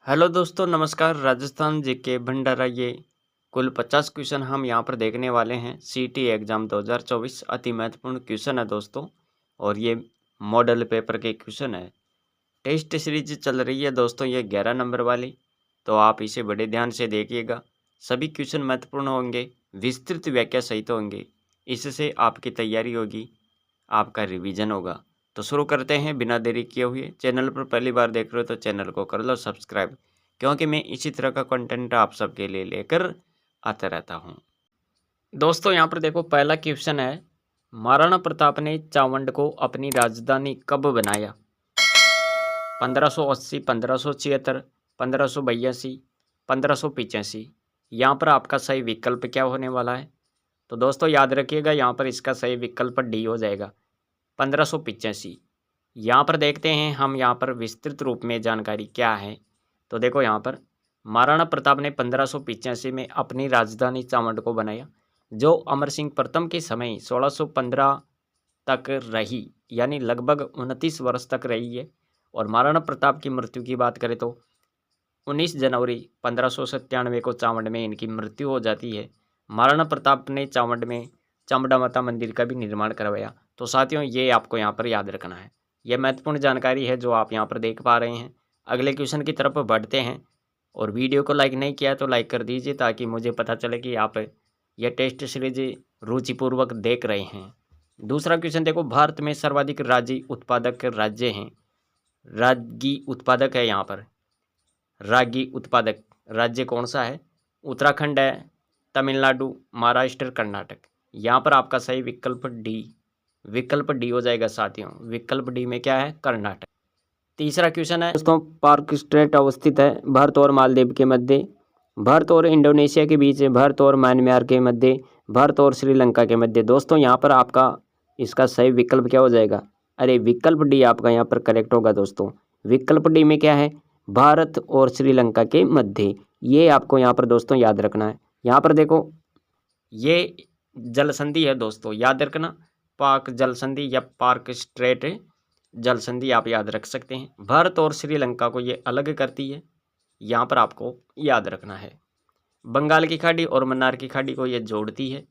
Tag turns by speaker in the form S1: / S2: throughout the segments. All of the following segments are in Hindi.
S1: हेलो दोस्तों, नमस्कार। राजस्थान जीके भंडारा ये कुल 50 क्वेश्चन हम यहाँ पर देखने वाले हैं। सीटी एग्ज़ाम 2024 अति महत्वपूर्ण क्वेश्चन है दोस्तों, और ये मॉडल पेपर के क्वेश्चन है। टेस्ट सीरीज चल रही है दोस्तों, ये 11 नंबर वाली, तो आप इसे बड़े ध्यान से देखिएगा। सभी क्वेश्चन महत्वपूर्ण होंगे, विस्तृत व्याख्या सहित होंगे। इससे आपकी तैयारी होगी, आपका रिवीजन होगा। तो शुरू करते हैं बिना देरी किए हुए। चैनल पर पहली बार देख रहे हो तो चैनल को कर लो सब्सक्राइब, क्योंकि मैं इसी तरह का कंटेंट आप सबके लिए लेकर आता रहता हूँ। दोस्तों यहाँ पर देखो, पहला क्वेश्चन है, महाराणा प्रताप ने चावंड को अपनी राजधानी कब बनाया? 1580, 1576, 1582, 1585। यहाँ पर आपका सही विकल्प क्या होने वाला है? तो दोस्तों याद रखिएगा, यहाँ पर इसका सही विकल्प डी हो जाएगा, 1585। यहाँ पर देखते हैं हम यहाँ पर विस्तृत रूप में जानकारी क्या है। तो देखो यहाँ पर महाराणा प्रताप ने 1585 में अपनी राजधानी चावंड को बनाया, जो अमर सिंह प्रथम के समय 1615 तक रही, यानी लगभग 29 वर्ष तक रही है। और महाराणा प्रताप की मृत्यु की बात करें तो 19 जनवरी 1597 को चावंड में इनकी मृत्यु हो जाती है। महाराणा प्रताप ने चावंड में चामुंडा माता मंदिर का भी निर्माण करवाया। तो साथियों ये आपको यहाँ पर याद रखना है, यह महत्वपूर्ण जानकारी है जो आप यहाँ पर देख पा रहे हैं। अगले क्वेश्चन की तरफ बढ़ते हैं, और वीडियो को लाइक नहीं किया तो लाइक कर दीजिए, ताकि मुझे पता चले कि आप यह टेस्ट सीरीज रुचिपूर्वक देख रहे हैं। दूसरा क्वेश्चन देखो, भारत में सर्वाधिक रागी उत्पादक राज्य हैं। रागी उत्पादक है यहाँ पर, रागी उत्पादक राज्य कौन सा है? उत्तराखंड है, तमिलनाडु, महाराष्ट्र, कर्नाटक। यहाँ पर आपका सही विकल्प डी, विकल्प डी हो जाएगा साथियों। विकल्प डी में क्या है? कर्नाटक। तीसरा क्वेश्चन है दोस्तों, पार्क स्ट्रेट अवस्थित है भारत और मालदीव के मध्य, भारत और इंडोनेशिया के बीच, भारत और म्यांमार के मध्य, भारत और श्रीलंका के मध्य। दोस्तों यहाँ पर आपका इसका सही विकल्प क्या हो जाएगा? अरे विकल्प डी आपका यहाँ पर करेक्ट होगा दोस्तों। विकल्प डी में क्या है? भारत और श्रीलंका के मध्य। ये आपको यहाँ पर दोस्तों याद रखना है। यहाँ पर देखो, ये जल संधि है दोस्तों, याद रखना। पाक जल संधि या पार्क स्ट्रेट जल संधि आप याद रख सकते हैं। भारत और श्रीलंका को ये अलग करती है, यहाँ पर आपको याद रखना है। बंगाल की खाड़ी और मन्नार की खाड़ी को ये जोड़ती है।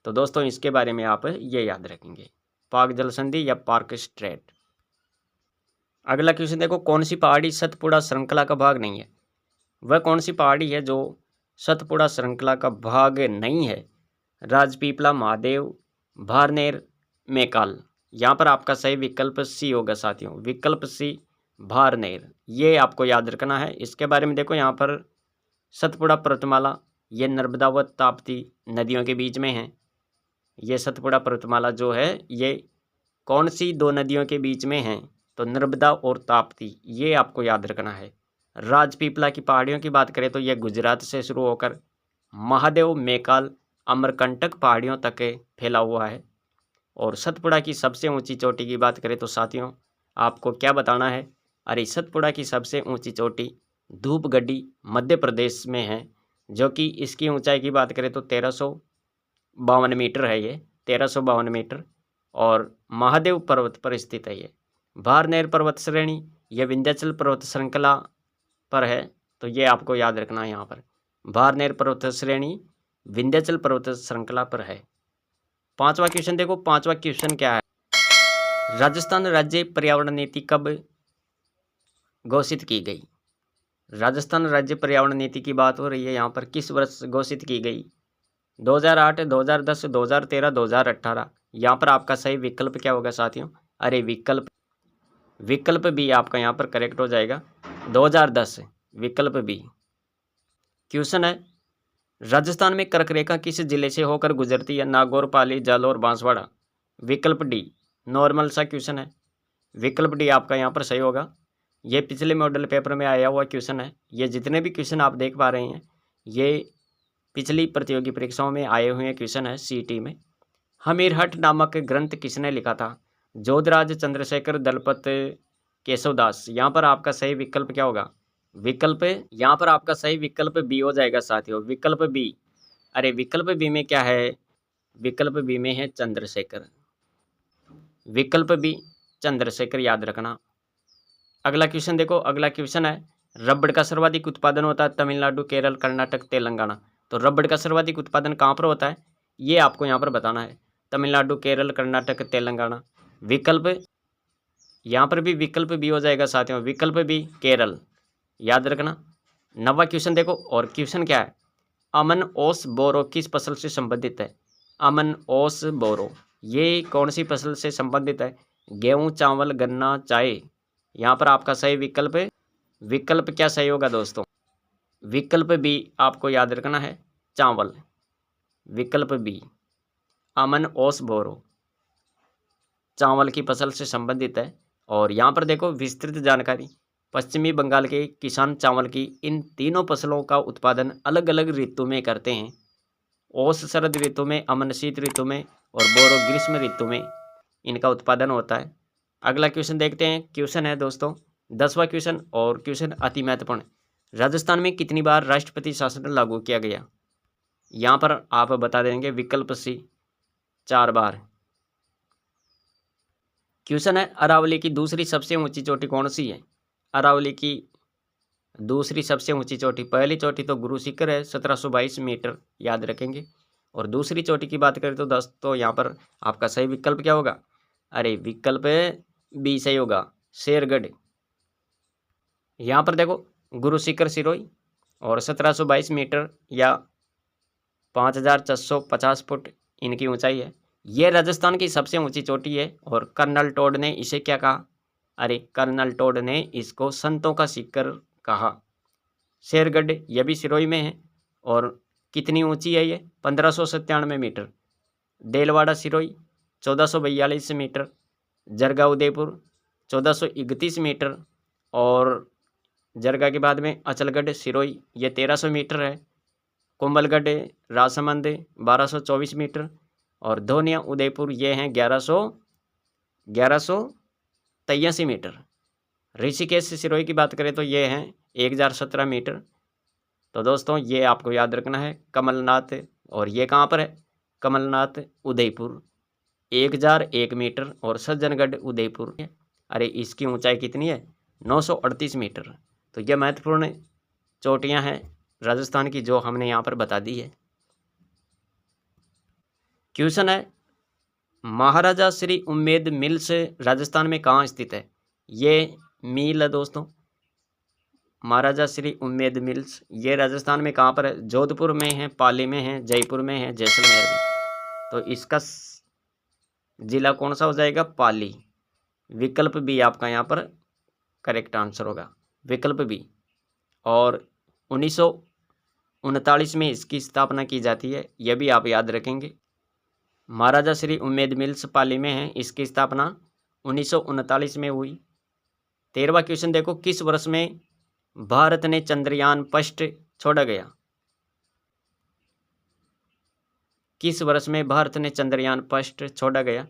S1: तो दोस्तों इसके बारे में आप ये याद रखेंगे, पाक जल संधि या पार्क स्ट्रेट। अगला क्वेश्चन देखो, कौन सी पहाड़ी सतपुड़ा श्रृंखला का भाग नहीं है? वह कौन सी पहाड़ी है जो सतपुड़ा श्रृंखला का भाग नहीं है? राजपीपला, महादेव, भारनेर, मैकाल। यहाँ पर आपका सही विकल्प सी होगा साथियों, विकल्प सी, भारनेर। ये आपको याद रखना है। इसके बारे में देखो, यहाँ पर सतपुड़ा पर्वतमाला ये नर्मदा व ताप्ती नदियों के बीच में है। ये सतपुड़ा पर्वतमाला जो है ये कौन सी दो नदियों के बीच में है? तो नर्मदा और ताप्ती, ये आपको याद रखना है। राजपीपला की पहाड़ियों की बात करें तो यह गुजरात से शुरू होकर महादेव, मैकाल, अमरकंटक पहाड़ियों तक फैला हुआ है। और सतपुड़ा की सबसे ऊंची चोटी की बात करें तो साथियों आपको क्या बताना है? अरे सतपुड़ा की सबसे ऊंची चोटी धूपगढ़ी मध्य प्रदेश में है, जो कि इसकी ऊंचाई की बात करें तो 1352 मीटर है। ये 1352 मीटर, और महादेव पर्वत पर स्थित है। ये भारनेर पर्वत श्रेणी यह विंध्याचल पर्वत श्रृंखला पर है। तो ये आपको याद रखना है, यहाँ पर भारनेर पर्वत श्रेणी विंध्याचल पर्वत श्रृंखला पर है। पांचवा क्वेश्चन देखो, पांचवा क्वेश्चन क्या है? राजस्थान राज्य पर्यावरण नीति कब घोषित की गई? राजस्थान राज्य पर्यावरण नीति की बात हो रही है, यहाँ पर किस वर्ष घोषित की गई? 2008, 2010, 2013, 2018। यहाँ पर आपका सही विकल्प क्या होगा साथियों? अरे विकल्प बी आपका यहाँ पर करेक्ट हो जाएगा, 2010, विकल्प बी। क्वेश्चन है, राजस्थान में कर्क रेखा किस जिले से होकर गुजरती है? नागौर, पाली, जालौर, बांसवाड़ा। विकल्प डी, नॉर्मल सा क्वेश्चन है। विकल्प डी आपका यहाँ पर सही होगा। ये पिछले मॉडल पेपर में आया हुआ क्वेश्चन है। ये जितने भी क्वेश्चन आप देख पा रहे हैं ये पिछली प्रतियोगी परीक्षाओं में आए हुए क्वेश्चन है सीटी में। हमीरहट नामक ग्रंथ किसने लिखा था? जोधराज, चंद्रशेखर, दलपत, केशवदास। यहाँ पर आपका सही विकल्प क्या होगा? विकल्प यहाँ पर आपका सही विकल्प बी हो जाएगा साथियों, विकल्प बी। अरे विकल्प बी में क्या है? विकल्प बी में है चंद्रशेखर, विकल्प बी चंद्रशेखर, याद रखना। अगला क्वेश्चन देखो, अगला क्वेश्चन है, रबड़ का सर्वाधिक उत्पादन होता है तमिलनाडु, केरल, कर्नाटक, तेलंगाना। तो रबड़ का सर्वाधिक उत्पादन कहाँ पर होता है, ये आपको यहाँ पर बताना है। तमिलनाडु, केरल, कर्नाटक, तेलंगाना। विकल्प, यहाँ पर भी विकल्प बी हो जाएगा साथियों, विकल्प बी केरल, याद रखना। 9वां क्वेश्चन देखो, और क्वेश्चन क्या है, अमन ओस बोरो किस फसल से संबंधित है। अमन ओस बोरो ये कौन सी फसल से संबंधित है, गेहूं, चावल, गन्ना, चाय। यहाँ पर आपका सही विकल्प है, विकल्प क्या सही होगा दोस्तों, विकल्प बी आपको याद रखना है, चावल। विकल्प बी अमन ओस बोरो चावल की फसल से संबंधित है। और यहाँ पर देखो विस्तृत जानकारी, पश्चिमी बंगाल के किसान चावल की इन तीनों फसलों का उत्पादन अलग अलग ऋतु में करते हैं। ओस शरद ऋतु में, अमन शीत ऋतु में और बोरो ग्रीष्म ऋतु में इनका उत्पादन होता है। अगला क्वेश्चन देखते हैं। क्वेश्चन है दोस्तों 10वां क्वेश्चन, और क्वेश्चन अति महत्वपूर्ण। राजस्थान में कितनी बार राष्ट्रपति शासन लागू किया गया। यहाँ पर आप बता देंगे विकल्प सी 4 बार। क्वेश्चन है अरावली की दूसरी सबसे ऊंची चोटी कौन सी है। अरावली की दूसरी सबसे ऊंची चोटी, पहली चोटी तो गुरु शिखर है 1722 मीटर, याद रखेंगे। और दूसरी चोटी की बात करें तो दोस्तों यहाँ पर आपका सही विकल्प क्या होगा, अरे विकल्प बी सही होगा, शेरगढ़। यहाँ पर देखो गुरु शिखर सिरोही और 1722 मीटर या 5450 फुट इनकी ऊंचाई है। ये राजस्थान की सबसे ऊंची चोटी है। और कर्नल टोड ने इसे क्या कहा, अरे कर्नल टोड ने इसको संतों का शिखर कहा। शेरगढ़ यह भी सिरोही में है। और कितनी ऊंची है ये, 1597 metre. Delwara Sirohi 1442 metre. जरगा Udaipur 1431 metre. और जरगा के बाद में अचलगढ़ सिरोही ये 1300 मीटर है। कुंभलगढ़ राजसमंद 1224 मीटर। और धोनिया उदयपुर ये हैं 1183 मीटर। ऋषिकेश सिरोही की बात करें तो ये हैं 1017 मीटर। तो दोस्तों ये आपको याद रखना है कमलनाथ, और ये कहाँ पर है, कमलनाथ उदयपुर 1001 मीटर। और सज्जनगढ़ उदयपुर, अरे इसकी ऊंचाई कितनी है, 938 मीटर। तो ये महत्वपूर्ण चोटियां हैं राजस्थान की जो हमने यहाँ पर बता दी है। क्वेश्चन है महाराजा श्री उम्मेद मिल्स राजस्थान में कहाँ स्थित है। ये मिल है दोस्तों, महाराजा श्री उम्मेद मिल्स ये राजस्थान में कहाँ पर है, जोधपुर में है, पाली में है, जयपुर में है, जैसलमेर में। तो इसका जिला कौन सा हो जाएगा, पाली। विकल्प बी आपका यहाँ पर करेक्ट आंसर होगा, विकल्प बी। और 1939 में इसकी स्थापना की जाती है, यह भी आप याद रखेंगे। महाराजा श्री उम्मेद मिल्स पाली में है, इसकी स्थापना 1939 में हुई। 13वां क्वेश्चन देखो, किस वर्ष में भारत ने चंद्रयान फर्स्ट छोड़ा गया। किस वर्ष में भारत ने चंद्रयान फर्स्ट छोड़ा गया।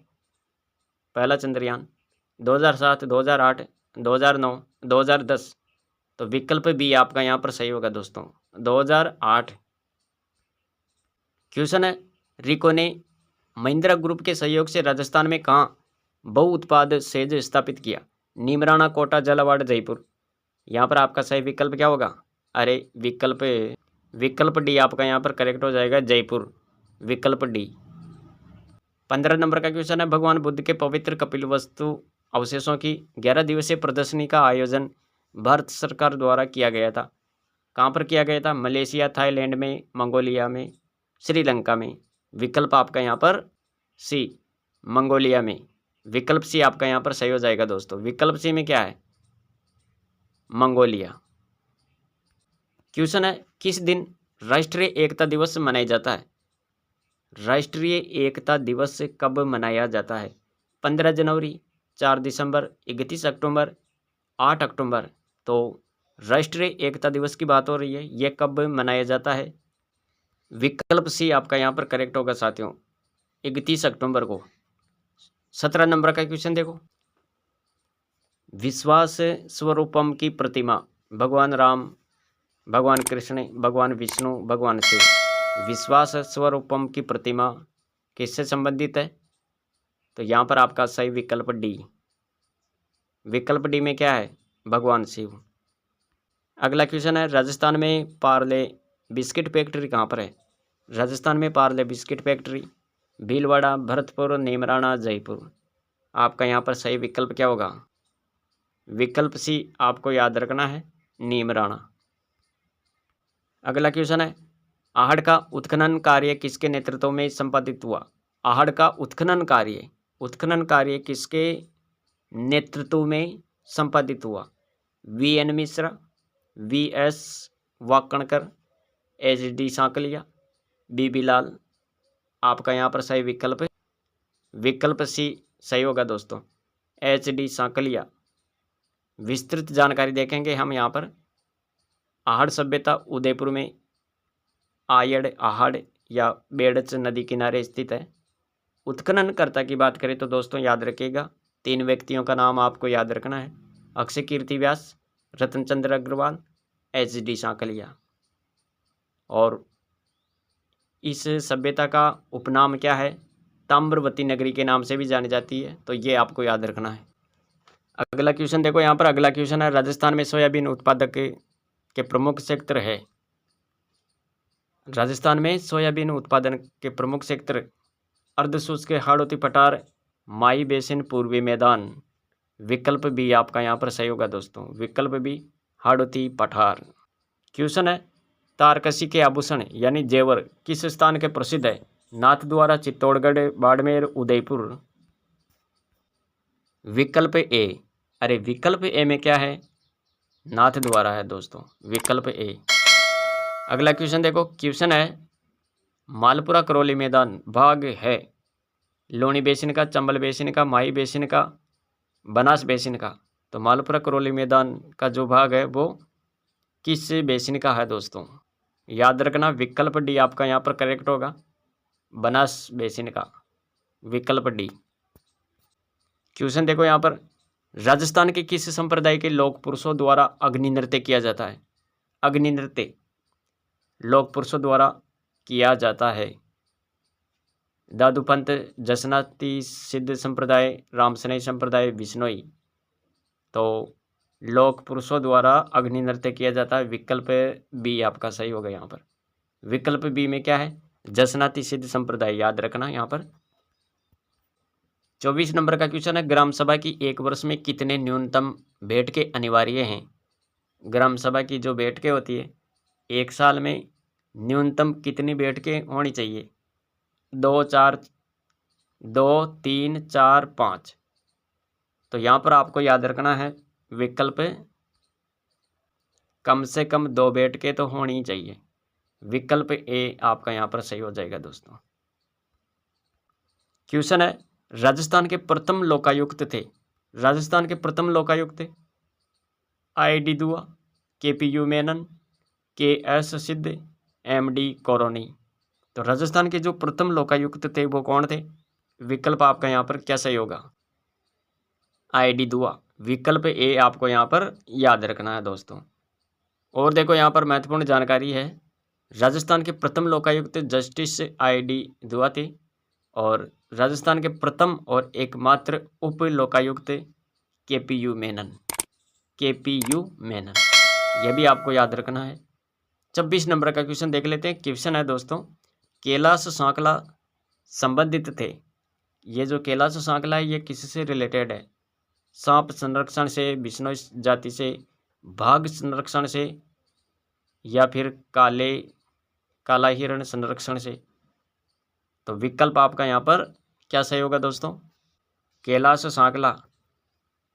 S1: पहला चंद्रयान 2007, 2008, 2009, 2010। तो विकल्प बी आपका यहाँ पर सही होगा दोस्तों, 2008। क्वेश्चन है रिको ने महिंद्रा ग्रुप के सहयोग से राजस्थान में कहाँ बहु-उत्पाद सेज स्थापित किया। नीमराणा, कोटा, झालावाड़, जयपुर। यहाँ पर आपका सही विकल्प क्या होगा, अरे विकल्प डी आपका यहाँ पर करेक्ट हो जाएगा, जयपुर। विकल्प डी। 15 नंबर का क्वेश्चन है भगवान बुद्ध के पवित्र कपिलवस्तु अवशेषों की 11 दिवसीय प्रदर्शनी का आयोजन भारत सरकार द्वारा किया गया था। कहाँ पर किया गया था, मलेशिया, थाईलैंड में, मंगोलिया में, श्रीलंका में। विकल्प आपका यहाँ पर सी, मंगोलिया में। विकल्प सी आपका यहाँ पर सही हो जाएगा दोस्तों। विकल्प सी में क्या है, मंगोलिया। क्वेश्चन है किस दिन राष्ट्रीय एकता दिवस मनाया जाता है। राष्ट्रीय एकता दिवस कब मनाया जाता है। 15 जनवरी, 4 दिसंबर, 31 अक्टूबर, 8 अक्टूबर। तो राष्ट्रीय एकता दिवस की बात हो रही है, यह कब मनाया जाता है। विकल्प सी आपका यहाँ पर करेक्ट होगा साथियों, 31 अक्टूबर को। 17 नंबर का क्वेश्चन देखो, विश्वास स्वरूपम की प्रतिमा भगवान राम, भगवान कृष्ण, भगवान विष्णु, भगवान शिव। विश्वास स्वरूपम की प्रतिमा किससे संबंधित है। तो यहाँ पर आपका सही विकल्प डी। विकल्प डी में क्या है, भगवान शिव। अगला क्वेश्चन है, राजस्थान में पार्ले बिस्किट फैक्ट्री कहाँ पर है? राजस्थान में पार्ले बिस्किट फैक्ट्री भीलवाड़ा, भरतपुर, नीमराणा, जयपुर। आपका यहाँ पर सही विकल्प क्या होगा? विकल्प सी आपको याद रखना है, नीमराणा। अगला क्वेश्चन है, आहड़ का उत्खनन कार्य किसके नेतृत्व में संपादित हुआ? आहड़ का उत्खनन कार्य किसके नेतृत्व में संपादित हुआ? वी.एन. मिश्रा, वी.एस. वाकणकर, एच.डी. सांकलिया, बी.बी. लाल। आपका यहाँ पर सही विकल्प सी सही होगा दोस्तों, एच.डी. सांकलिया। विस्तृत जानकारी देखेंगे हम यहाँ पर। आहड़ सभ्यता उदयपुर में आयड़, आहड़ या बेड़च नदी किनारे स्थित है। उत्खननकर्ता की बात करें तो दोस्तों याद रखिएगा, 3 व्यक्तियों का नाम आपको याद रखना है, अक्षय कीर्ति व्यास, रतनचंद्र अग्रवाल, एच.डी. सांकलिया। और इस सभ्यता का उपनाम क्या है? ताम्रवती नगरी के नाम से भी जानी जाती है, तो ये आपको याद रखना है। अगला क्वेश्चन देखो यहाँ पर। अगला क्वेश्चन है, राजस्थान में सोयाबीन उत्पादक के प्रमुख क्षेत्र है। राजस्थान में सोयाबीन उत्पादन के प्रमुख क्षेत्र अर्धशुष्क हाड़ौती पठार, माई बेसिन, पूर्वी मैदान। विकल्प बी आपका यहाँ पर सही होगा दोस्तों, विकल्प बी हाड़ौती पठार। क्वेश्चन है, तारकसी के आभूषण यानी जेवर किस स्थान के प्रसिद्ध है? नाथद्वारा, चित्तौड़गढ़, बाड़मेर, उदयपुर। विकल्प ए, अरे विकल्प ए में क्या है? नाथद्वारा है दोस्तों, विकल्प ए। अगला क्वेश्चन देखो। क्वेश्चन है, मालपुरा करौली मैदान भाग है लोनी बेसिन का, चंबल बेसिन का, माही बेसिन का, बनास बेसिन का। तो मालपुरा करौली मैदान का जो भाग है वो किस बेसिन का है दोस्तों? याद रखना, विकल्प डी आपका यहाँ पर करेक्ट होगा, बनास बेसिन का, विकल्प डी। क्वेश्चन देखो यहाँ पर, राजस्थान के किस संप्रदाय के लोक पुरुषों द्वारा अग्नि नृत्य किया जाता है? अग्नि नृत्य लोक पुरुषों द्वारा किया जाता है। दादूपंत, जसनाती सिद्ध संप्रदाय, रामसनेही संप्रदाय, बिश्नोई। तो लोक पुरुषों द्वारा अग्नि नृत्य किया जाता है, विकल्प बी आपका सही होगा यहाँ पर। विकल्प बी में क्या है? जसनाती सिद्ध संप्रदाय, याद रखना यहाँ पर। 24 नंबर का क्वेश्चन है, ग्राम सभा की एक वर्ष में कितने न्यूनतम बैठकें अनिवार्य हैं? ग्राम सभा की जो बैठकें होती है एक साल में न्यूनतम कितनी बैठकें होनी चाहिए? 2, 4, 2, 3, 4, 5। तो यहाँ पर आपको याद रखना है, विकल्प कम से कम 2 बैठकें तो होनी ही चाहिए, विकल्प ए आपका यहाँ पर सही हो जाएगा दोस्तों। क्वेश्चन है, राजस्थान के प्रथम लोकायुक्त थे। राजस्थान के प्रथम लोकायुक्त आई.डी. दुआ, के.पी.यू. मेनन, के.एस. सिद्ध, एम.डी. कॉलोनी। तो राजस्थान के जो प्रथम लोकायुक्त थे वो कौन थे? विकल्प आपका यहाँ पर क्या सही होगा? आई.डी. दुआ, विकल्प ए आपको यहाँ पर याद रखना है दोस्तों। और देखो यहाँ पर महत्वपूर्ण जानकारी है, राजस्थान के प्रथम लोकायुक्त जस्टिस आई.डी. दुआ थे और राजस्थान के प्रथम और एकमात्र उप लोकायुक्त के.पी.यू. मेनन, के.पी.यू. मेनन। यह भी आपको याद रखना है। 26 नंबर का क्वेश्चन देख लेते हैं। क्वेश्चन है दोस्तों, कैलाश सांकला संबंधित थे। ये जो कैलाश सांकला है ये किससे रिलेटेड है? सांप संरक्षण से, बिश्नोई जाति से, बाघ संरक्षण से, या फिर काला हिरण संरक्षण से। तो विकल्प आपका यहाँ पर क्या सही होगा दोस्तों? कैलाश सांकला,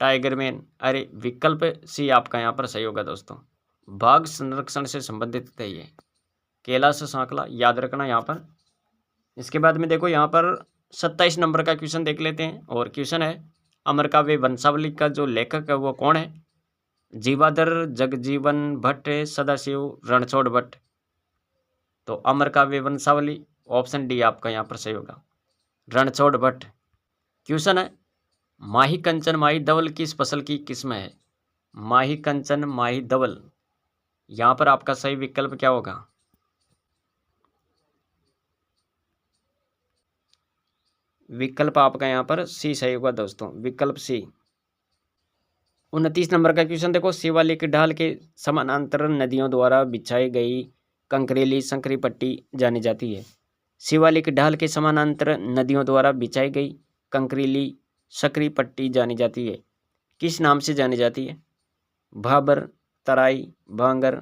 S1: टाइगर मैन। अरे विकल्प सी आपका यहाँ पर सही होगा दोस्तों, बाघ संरक्षण से संबंधित थे ये कैलाश सांकला, याद रखना यहाँ पर। इसके बाद में देखो यहाँ पर 27 नंबर का क्वेश्चन देख लेते हैं। और क्वेश्चन है, अमर काव्य वंशावली का जो लेखक है वो कौन है? जीवाधर, जगजीवन भट्ट, सदाशिव, रणछोड़ भट्ट। तो अमर काव्य वंशावली, ऑप्शन डी आपका यहाँ पर सही होगा, रणछोड़ भट्ट। क्वेश्चन है, माही कंचन माही धवल किस फसल की किस्म है? माही कंचन माही धवल, यहाँ पर आपका सही विकल्प क्या होगा? विकल्प आपका यहाँ पर सी सही होगा दोस्तों, विकल्प सी। 29 नंबर का क्वेश्चन देखो, शिवालिक ढाल के समानांतर नदियों द्वारा बिछाई गई कंकरीली संकरी पट्टी जानी जाती है। शिवालिक ढाल के समानांतर नदियों द्वारा बिछाई गई कंकरीली संकरी पट्टी जानी जाती है, किस नाम से जानी जाती है? भाबर, तराई, भांगर,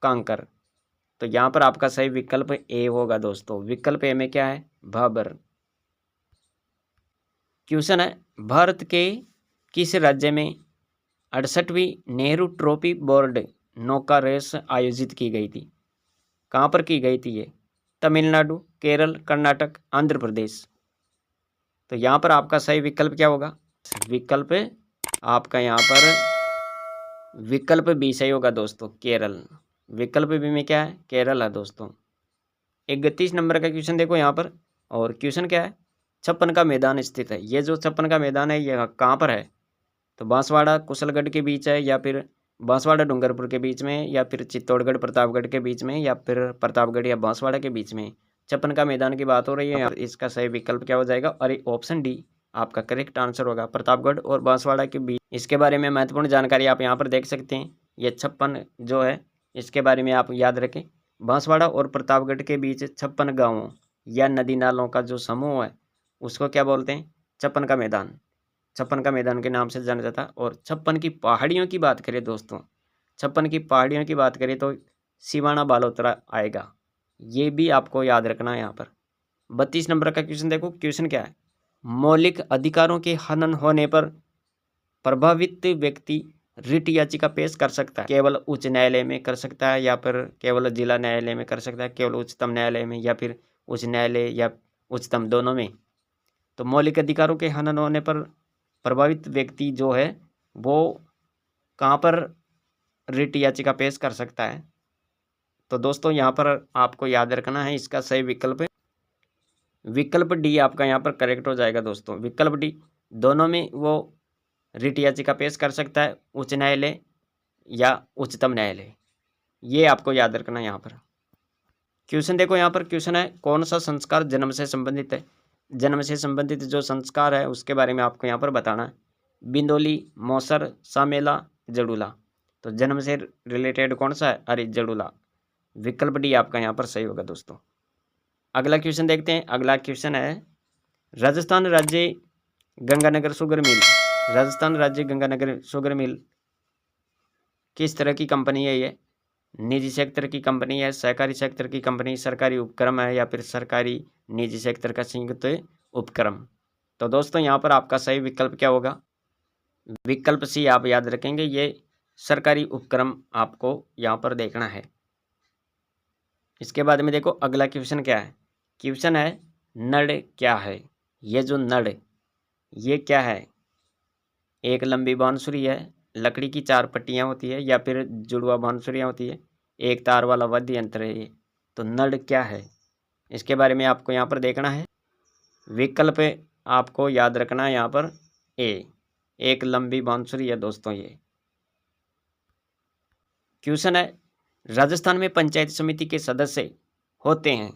S1: कांकर। तो यहाँ पर आपका सही विकल्प ए होगा दोस्तों। विकल्प ए में क्या है? भाबर। क्वेश्चन है, भारत के किस राज्य में 68वीं नेहरू ट्रॉफी बोर्ड नौका रेस आयोजित की गई थी? कहाँ पर की गई थी ये? तमिलनाडु, केरल, कर्नाटक, आंध्र प्रदेश। तो यहाँ पर आपका सही विकल्प क्या होगा? विकल्प आपका यहाँ पर विकल्प बी सही होगा दोस्तों, केरल। विकल्प बी में क्या है? केरल है दोस्तों। 31 नंबर का क्वेश्चन देखो यहाँ पर, और क्वेश्चन क्या है? 56 का मैदान स्थित है। ये जो 56 का मैदान है ये कहाँ पर है? तो बांसवाड़ा कुशलगढ़ के बीच है, या फिर बांसवाड़ा डूंगरपुर के बीच में, या फिर चित्तौड़गढ़ प्रतापगढ़ के बीच में, या फिर प्रतापगढ़ या बांसवाड़ा के बीच में 56 का मैदान की बात हो रही है। इसका सही विकल्प क्या हो जाएगा? और ऑप्शन डी आपका करेक्ट आंसर होगा, प्रतापगढ़ और बांसवाड़ा के बीच। इसके बारे में महत्वपूर्ण जानकारी आप यहाँ पर देख सकते हैं। ये 56 जो है इसके बारे में आप याद रखें। बांसवाड़ा और प्रतापगढ़ के बीच 56 गाँवों या नदी नालों का जो समूह है उसको क्या बोलते हैं? 56 का मैदान। 56 का मैदान के नाम से जाना जाता है। और 56 की पहाड़ियों की बात करें दोस्तों, 56 की पहाड़ियों की बात करें तो सिवाना बालोतरा आएगा। ये भी आपको याद रखना है यहाँ पर। 32 नंबर का क्वेश्चन देखो, क्वेश्चन क्या है? मौलिक अधिकारों के हनन होने पर प्रभावित व्यक्ति रिट याचिका पेश कर सकता है। केवल उच्च न्यायालय में कर सकता है, या फिर केवल जिला न्यायालय में कर सकता है, केवल उच्चतम न्यायालय में, या फिर उच्च न्यायालय या उच्चतम, दोनों में। तो मौलिक अधिकारों के हनन होने पर प्रभावित व्यक्ति जो है वो कहाँ पर रिट याचिका पेश कर सकता है? तो दोस्तों यहाँ पर आपको याद रखना है, इसका सही विकल्प डी आपका यहाँ पर करेक्ट हो जाएगा दोस्तों। विकल्प डी, दोनों में वो रिट याचिका पेश कर सकता है, उच्च न्यायालय या उच्चतम न्यायालय। ये आपको याद रखना है यहाँ पर। क्वेश्चन देखो यहाँ पर, क्वेश्चन है कौन सा संस्कार जन्म से संबंधित है? जन्म से संबंधित जो संस्कार है उसके बारे में आपको यहाँ पर बताना है। बिंदोली, मौसर, सामेला, जड़ूला। तो जन्म से रिलेटेड कौन सा है? अरे जड़ूला। विकल्प डी आपका यहाँ पर सही होगा दोस्तों। अगला क्वेश्चन देखते हैं। अगला क्वेश्चन है, राजस्थान राज्य गंगानगर शुगर मिल, राजस्थान राज्य गंगानगर शुगर मिल किस तरह की कंपनी है? ये निजी सेक्टर की कंपनी है, सहकारी सेक्टर की कंपनी, सरकारी उपक्रम है, या फिर सरकारी निजी सेक्टर का संयुक्त उपक्रम? तो दोस्तों यहाँ पर आपका सही विकल्प क्या होगा? विकल्प सी आप याद रखेंगे, ये सरकारी उपक्रम आपको यहाँ पर देखना है। इसके बाद में देखो अगला क्वेश्चन क्या है? क्वेश्चन है नड़ क्या है? ये जो नड़ ये क्या है? एक लंबी बांसुरी है, लकड़ी की 4 पट्टियाँ होती है, या फिर जुड़वा बांसुरियाँ होती है, एक तार वाला वाद्य यंत्र है ये। तो नड़ क्या है? इसके बारे में आपको यहाँ पर देखना है। विकल्प आपको याद रखना है यहाँ पर ए, एक लंबी बांसुरी है दोस्तों ये। क्वेश्चन है, राजस्थान में पंचायत समिति के सदस्य होते हैं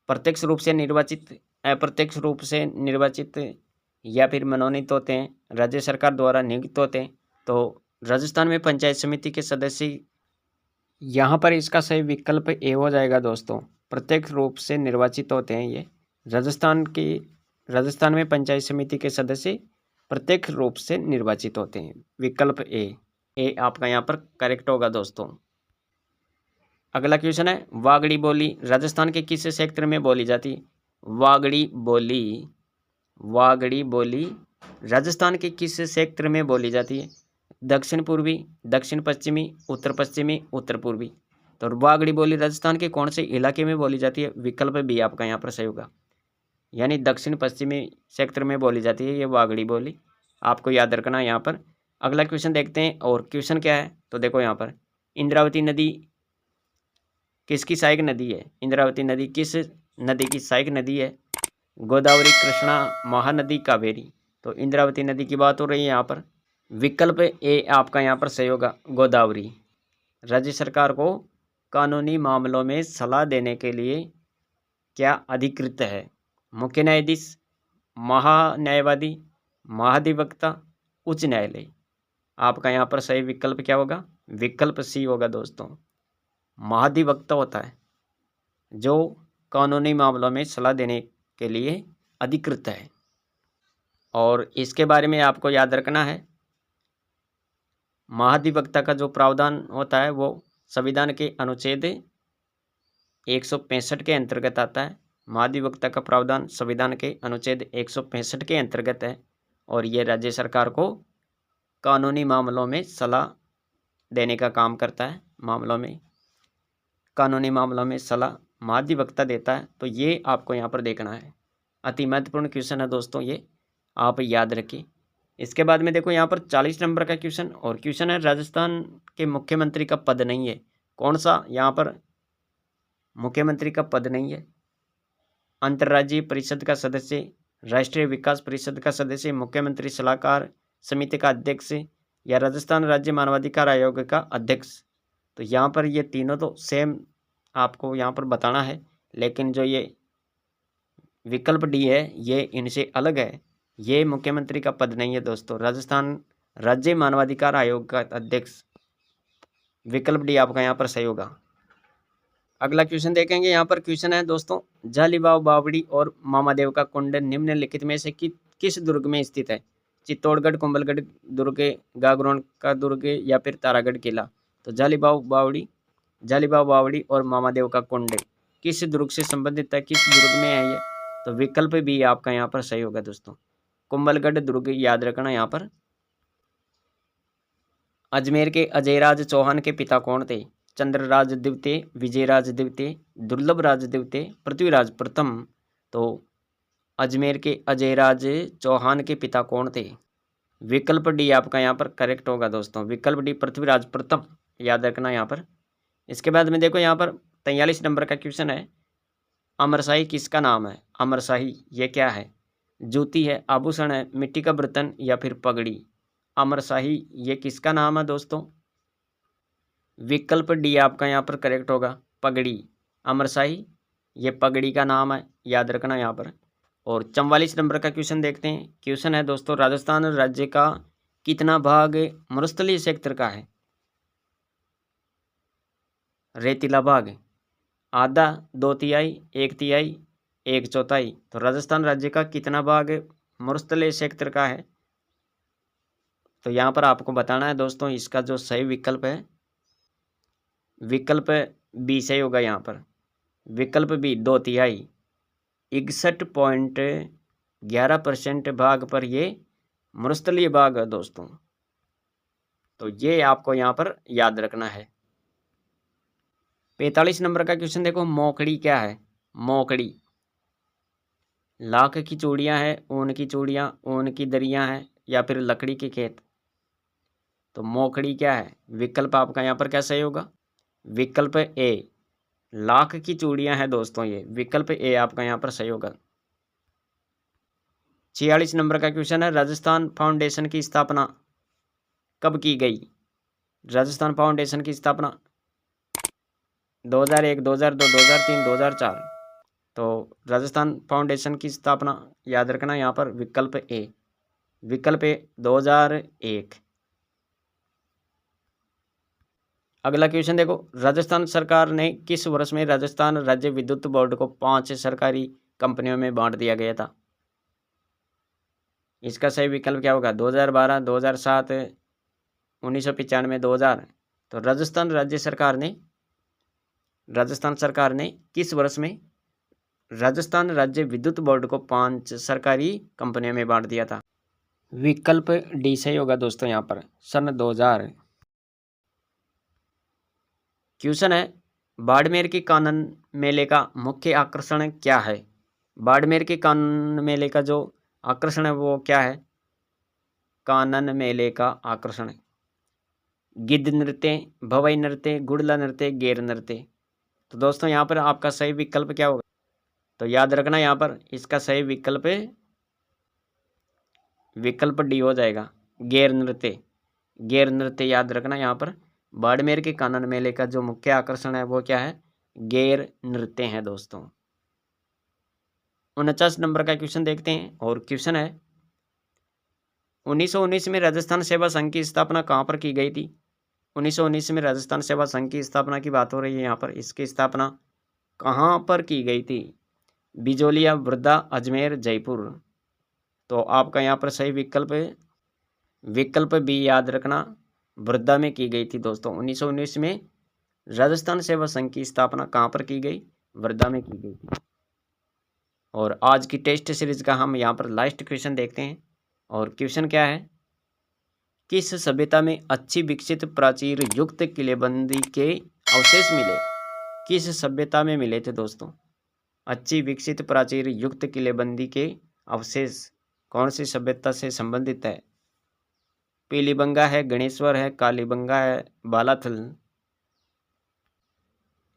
S1: प्रत्यक्ष रूप से निर्वाचित, अप्रत्यक्ष रूप से निर्वाचित, या फिर मनोनीत होते हैं, राज्य सरकार द्वारा नियुक्त होते हैं। तो राजस्थान में पंचायत समिति के सदस्य, यहाँ पर इसका सही विकल्प ए हो जाएगा दोस्तों। प्रत्यक्ष रूप से निर्वाचित होते हैं ये। राजस्थान में पंचायत समिति के सदस्य प्रत्यक्ष रूप से निर्वाचित होते हैं। विकल्प ए आपका यहाँ पर करेक्ट होगा दोस्तों। अगला क्वेश्चन है, वागड़ी बोली राजस्थान के किस क्षेत्र में बोली जाती है? वागड़ी बोली राजस्थान के किस क्षेत्र में बोली जाती है? दक्षिण पूर्वी, दक्षिण पश्चिमी, उत्तर पश्चिमी, उत्तर पूर्वी। तो वागड़ी बोली राजस्थान के कौन से इलाके में बोली जाती है? विकल्प बी आपका यहाँ पर सही होगा, यानी दक्षिण पश्चिमी क्षेत्र में बोली जाती है ये वागड़ी बोली। आपको याद रखना है यहाँ पर। अगला क्वेश्चन देखते हैं, और क्वेश्चन क्या है? तो देखो यहाँ पर, इंद्रावती नदी किसकी सहायक नदी है? इंद्रावती नदी किस नदी की सहायक नदी है? गोदावरी, कृष्णा, महानदी, कावेरी। तो इंद्रावती नदी की बात हो रही है यहाँ पर। विकल्प ए आपका यहाँ पर सही होगा, गोदावरी। राज्य सरकार को कानूनी मामलों में सलाह देने के लिए क्या अधिकृत है? मुख्य न्यायाधीश, महान्यायवादी, महाधिवक्ता, उच्च न्यायालय। आपका यहाँ पर सही विकल्प क्या होगा? विकल्प सी होगा दोस्तों। महाधिवक्ता होता है जो कानूनी मामलों में सलाह देने के लिए अधिकृत है। और इसके बारे में आपको याद रखना है, महाधिवक्ता का जो प्रावधान होता है वो संविधान के अनुच्छेद 165 के अंतर्गत आता है। महाधिवक्ता का प्रावधान संविधान के अनुच्छेद 165 के अंतर्गत है और ये राज्य सरकार को कानूनी मामलों में सलाह देने का काम करता है। कानूनी मामलों में सलाह महाधिवक्ता देता है। तो ये आपको यहाँ पर देखना है। अति महत्वपूर्ण क्वेश्चन है दोस्तों, ये आप याद रखिए। इसके बाद में देखो यहाँ पर 40 नंबर का क्वेश्चन, और क्वेश्चन है राजस्थान के मुख्यमंत्री का पद नहीं है। कौन सा यहाँ पर मुख्यमंत्री का पद नहीं है? अंतर्राज्यीय परिषद का सदस्य, राष्ट्रीय विकास परिषद का सदस्य, मुख्यमंत्री सलाहकार समिति का अध्यक्ष या राजस्थान राज्य मानवाधिकार आयोग का अध्यक्ष। तो यहाँ पर ये तीनों तो सेम आपको यहाँ पर बताना है, लेकिन जो ये विकल्प डी है ये इनसे अलग है। ये मुख्यमंत्री का पद नहीं है दोस्तों, राजस्थान राज्य मानवाधिकार आयोग का अध्यक्ष। विकल्प डी आपका यहाँ पर सही होगा। अगला क्वेश्चन देखेंगे। यहाँ पर क्वेश्चन है दोस्तों, जालिबाव बावड़ी और मामादेव का कुंड निम्नलिखित में से किस दुर्ग में स्थित है? चित्तौड़गढ़, कुंभलगढ़ दुर्ग, गागरोन का दुर्ग या फिर तारागढ़ किला। तो जालिबाव बावड़ी और मामादेव का कुंड किस दुर्ग से संबंधित है, किस दुर्ग में है ये? तो विकल्प भी आपका यहाँ पर सही होगा दोस्तों, कुंभलगढ़ दुर्ग। याद रखना यहाँ पर। अजमेर के अजयराज चौहान के पिता कौन थे? चंद्रराज द्वितीय, विजयराज द्वितीय, दुर्लभराज द्वितीय, पृथ्वीराज प्रथम। तो अजमेर के अजयराज चौहान के पिता कौन थे? विकल्प डी आपका यहाँ पर करेक्ट होगा दोस्तों, विकल्प डी पृथ्वीराज प्रथम। याद रखना यहाँ पर। इसके बाद में देखो यहाँ पर 43 नंबर का क्वेश्चन है, अमरशाही किसका नाम है? अमरशाही ये क्या है? जूती है, आभूषण है, मिट्टी का बर्तन या फिर पगड़ी। अमरशाही ये किसका नाम है दोस्तों? विकल्प डी आपका यहाँ पर करेक्ट होगा, पगड़ी। अमरशाही ये पगड़ी का नाम है, याद रखना यहाँ पर। और 44 नंबर का क्वेश्चन देखते हैं। क्वेश्चन है दोस्तों, राजस्थान राज्य का कितना भाग मरुस्थलीय क्षेत्र का है? रेतीला भाग आधा, 2/3, 1/3, 1/4। तो राजस्थान राज्य का कितना भाग मरुस्थलीय क्षेत्र का है? तो यहाँ पर आपको बताना है दोस्तों, इसका जो सही विकल्प है, विकल्प बी सही होगा यहाँ पर। विकल्प बी 2/3, 61.11% भाग पर ये मरुस्थलीय भाग है दोस्तों। तो ये आपको यहाँ पर याद रखना है। 45 नंबर का क्वेश्चन देखो, मोकड़ी क्या है? मोकड़ी लाख की चूड़ियाँ हैं, ऊन की चूड़ियाँ, ऊन की दरियाँ हैं या फिर लकड़ी के खेत। तो मोकड़ी क्या है? विकल्प आपका यहाँ पर क्या सही होगा? विकल्प ए लाख की चूड़ियाँ हैं दोस्तों, ये विकल्प ए आपका यहाँ पर सही होगा। 46 नंबर का क्वेश्चन है, राजस्थान फाउंडेशन की स्थापना कब की गई? राजस्थान फाउंडेशन की स्थापना 2001, 2002, 2003, 2004। तो राजस्थान फाउंडेशन की स्थापना याद रखना यहाँ पर, विकल्प ए 2001। अगला क्वेश्चन देखो, राजस्थान सरकार ने किस वर्ष में राजस्थान राज्य विद्युत बोर्ड को 5 सरकारी कंपनियों में बांट दिया गया था? इसका सही विकल्प क्या होगा? 2012, 2007, 1995, 2000। तो राजस्थान सरकार ने किस वर्ष में राजस्थान राज्य विद्युत बोर्ड को 5 सरकारी कंपनियों में बांट दिया था? विकल्प डी सही होगा दोस्तों यहाँ पर, सन 2000। क्वेश्चन है, बाड़मेर के कानन मेले का मुख्य आकर्षण क्या है? बाड़मेर के कानन मेले का जो आकर्षण है वो क्या है? कानन मेले का आकर्षण गिद्ध नृत्य, भवई नृत्य, गुड़ला नृत्य, गेर नृत्य। तो दोस्तों यहाँ पर आपका सही विकल्प क्या होगा? तो याद रखना यहाँ पर, इसका सही विकल्प डी हो जाएगा, गेर नृत्य। गेर नृत्य याद रखना यहाँ पर। बाड़मेर के कानन मेले का जो मुख्य आकर्षण है वो क्या है? गेर नृत्य है दोस्तों। 49 नंबर का क्वेश्चन देखते हैं, और क्वेश्चन है, 1919 में राजस्थान सेवा संघ की स्थापना कहाँ पर की गई थी? 1919 में राजस्थान सेवा संघ की स्थापना की बात हो रही है यहाँ पर। इसकी स्थापना कहाँ पर की गई थी? बिजोलिया, वृद्धा, अजमेर, जयपुर। तो आपका यहाँ पर सही विकल्प बी याद रखना, वृद्धा में की गई थी दोस्तों। 1919 में राजस्थान सेवा संघ की स्थापना कहाँ पर की गई? वृद्धा में की गई थी। और आज की टेस्ट सीरीज का हम यहाँ पर लास्ट क्वेश्चन देखते हैं। और क्वेश्चन क्या है? किस सभ्यता में अच्छी विकसित प्राचीर युक्त किलेबंदी के अवशेष मिले? किस सभ्यता में मिले थे दोस्तों अच्छी विकसित प्राचीर युक्त किलेबंदी के अवशेष? कौन सी सभ्यता से संबंधित है? पीलीबंगा है, गणेश्वर है, कालीबंगा है, बालाथल।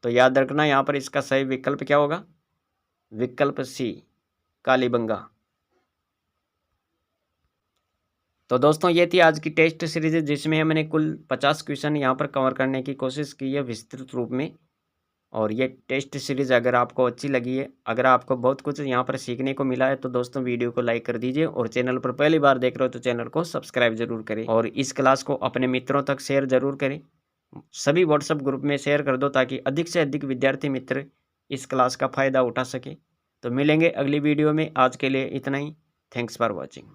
S1: तो याद रखना यहाँ पर इसका सही विकल्प क्या होगा? विकल्प सी, कालीबंगा। तो दोस्तों ये थी आज की टेस्ट सीरीज जिसमें हमने कुल 50 क्वेश्चन यहाँ पर कवर करने की कोशिश की है विस्तृत रूप में। और ये टेस्ट सीरीज अगर आपको अच्छी लगी है, अगर आपको बहुत कुछ यहाँ पर सीखने को मिला है, तो दोस्तों वीडियो को लाइक कर दीजिए। और चैनल पर पहली बार देख रहे हो तो चैनल को सब्सक्राइब जरूर करें। और इस क्लास को अपने मित्रों तक शेयर जरूर करें, सभी व्हाट्सएप ग्रुप में शेयर कर दो ताकि अधिक से अधिक विद्यार्थी मित्र इस क्लास का फ़ायदा उठा सके। तो मिलेंगे अगली वीडियो में, आज के लिए इतना ही। Thanks for watching.